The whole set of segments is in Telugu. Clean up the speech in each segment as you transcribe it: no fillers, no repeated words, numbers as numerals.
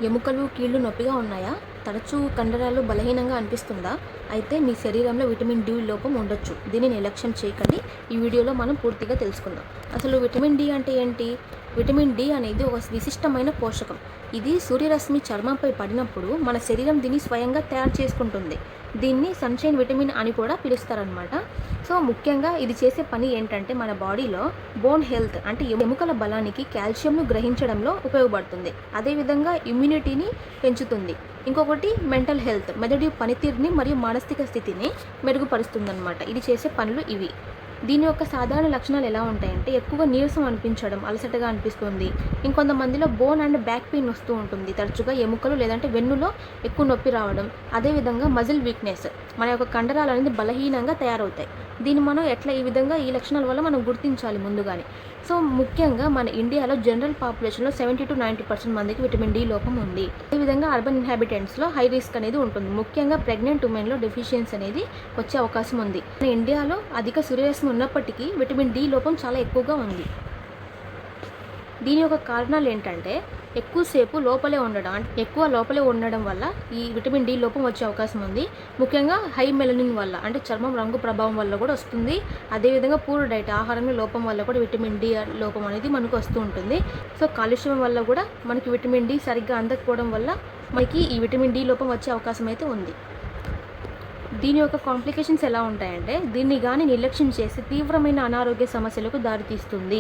ఎముకలు, కీళ్ళు నొప్పిగా ఉన్నాయా? తరచూ కండరాలు బలహీనంగా అనిపిస్తుందా? అయితే మీ శరీరంలో విటమిన్ డి లోపం ఉండొచ్చు. దీన్ని నిర్లక్ష్యం చేయకండి. ఈ వీడియోలో మనం పూర్తిగా తెలుసుకుందాం. అసలు విటమిన్ డి అంటే ఏంటి? విటమిన్ డి అనేది ఒక విశిష్టమైన పోషకం. ఇది సూర్యరశ్మి చర్మంపై పడినప్పుడు మన శరీరం దీన్ని స్వయంగా తయారు చేసుకుంటుంది. దీన్ని సన్షైన్ విటమిన్ అని కూడా పిలుస్తారనమాట. సో ముఖ్యంగా ఇది చేసే పని ఏంటంటే మన బాడీలో బోన్ హెల్త్ అంటే ఎముకల బలానికి కాల్షియంను గ్రహించడంలో ఉపయోగపడుతుంది. అదేవిధంగా ఇమ్యూనిటీని పెంచుతుంది. ఇంకొకటి మెంటల్ హెల్త్, మెదడు పనితీరుని మరియు మానసిక స్థితిని మెరుగుపరుస్తుందన్నమాట. ఇది చేసే పనులు ఇవి. దీని యొక్క సాధారణ లక్షణాలు ఎలా ఉంటాయంటే ఎక్కువ నీరసం అనిపించడం, అలసటగా అనిపిస్తుంది. ఇంకొంతమందిలో బోన్ అండ్ బ్యాక్ పెయిన్ వస్తూ ఉంటుంది. తరచుగా ఎముకలు లేదంటే వెన్నులో ఎక్కువ నొప్పి రావడం. అదేవిధంగా మజిల్ వీక్నెస్, మన యొక్క కండరాలు అనేది బలహీనంగా తయారవుతాయి. దీన్ని మనం ఈ విధంగా ఈ లక్షణాల వల్ల మనం గుర్తించాలి ముందుగానే. సో ముఖ్యంగా మన ఇండియాలో జనరల్ పాపులేషన్లో 70-90% మందికి విటమిన్ డి లోపం ఉంది. అదేవిధంగా అర్బన్ ఇన్హాబిటెంట్స్లో హై రిస్క్ అనేది ఉంటుంది. ముఖ్యంగా ప్రెగ్నెంట్ ఉమెన్లో డెఫిషియన్సీ అనేది వచ్చే అవకాశం ఉంది. మన ఇండియాలో అధిక సూర్యరశ్మి ఉన్నప్పటికీ విటమిన్ డి లోపం చాలా ఎక్కువగా ఉంది. దీని యొక్క కారణాలు ఏంటంటే ఎక్కువ లోపలే ఉండడం వల్ల ఈ విటమిన్ డి లోపం వచ్చే అవకాశం ఉంది. ముఖ్యంగా హై మెలనిన్ వల్ల అంటే చర్మం రంగు ప్రభావం వల్ల కూడా వస్తుంది. అదేవిధంగా పూర్ డైట్, ఆహారంలో లోపం వల్ల కూడా విటమిన్ డి లోపం అనేది మనకు వస్తూ ఉంటుంది. సో కాలుష్యం వల్ల కూడా మనకి విటమిన్ డి సరిగ్గా అందకపోవడం వల్ల మనకి ఈ విటమిన్ డి లోపం వచ్చే అవకాశం అయితే ఉంది. దీని యొక్క కాంప్లికేషన్స్ ఎలా ఉంటాయంటే దీన్ని కానీ నిర్లక్ష్యం చేసి తీవ్రమైన అనారోగ్య సమస్యలకు దారితీస్తుంది.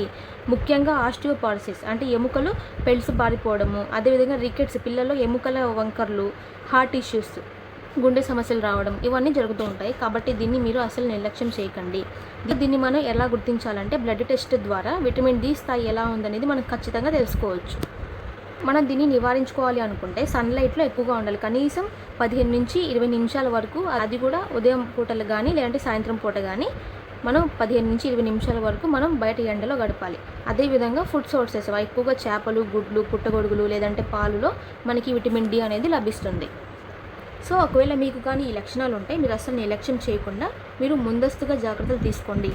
ముఖ్యంగా ఆస్టియోపారోసిస్ అంటే ఎముకలు పెళుసు బారిపోవడము, అదేవిధంగా రికెట్స్ పిల్లల్లో ఎముకల వంకర్లు, హార్ట్ ఇష్యూస్, గుండె సమస్యలు రావడం ఇవన్నీ జరుగుతూ ఉంటాయి. కాబట్టి దీన్ని మీరు అసలు నిర్లక్ష్యం చేయకండి. దీన్ని మనం ఎలా గుర్తించాలంటే బ్లడ్ టెస్ట్ ద్వారా విటమిన్ డి స్థాయి ఎలా ఉందనేది మనం ఖచ్చితంగా తెలుసుకోవచ్చు. మనం దీన్ని నివారించుకోవాలి అనుకుంటే సన్లైట్లో ఎక్కువగా ఉండాలి. కనీసం 15-20 నిమిషాల వరకు, అది కూడా ఉదయం పూటలు కానీ లేదంటే సాయంత్రం పూట కానీ మనం 15-20 నిమిషాల వరకు మనం బయట ఎండలో గడపాలి. అదేవిధంగా ఫుడ్ సోర్సెస్ ఎక్కువగా చేపలు, గుడ్లు, పుట్టగొడుగులు లేదంటే పాలులో మనకి విటమిన్ డి అనేది లభిస్తుంది. సో ఒకవేళ మీకు కానీ ఈ లక్షణాలు ఉంటే మీరు అసలు నిర్లక్ష్యం చేయకుండా మీరు ముందస్తుగా జాగ్రత్తలు తీసుకోండి.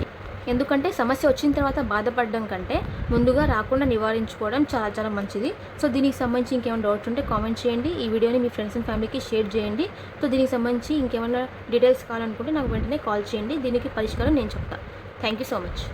ఎందుకంటే సమస్య వచ్చిన తర్వాత బాధపడడం కంటే ముందుగా రాకుండా నివారించుకోవడం చాలా చాలా మంచిది. సో దీనికి సంబంధించి ఇంకేమైనా డౌట్స్ ఉంటే కామెంట్ చేయండి. ఈ వీడియోని మీ ఫ్రెండ్స్ అండ్ ఫ్యామిలీకి షేర్ చేయండి. సో దీనికి సంబంధించి ఇంకేమైనా డీటెయిల్స్ కావాలనుకుంటే నాకు వెంటనే కాల్ చేయండి. దీనికి పరిష్కారం నేను చెప్తాను. Thank you so much.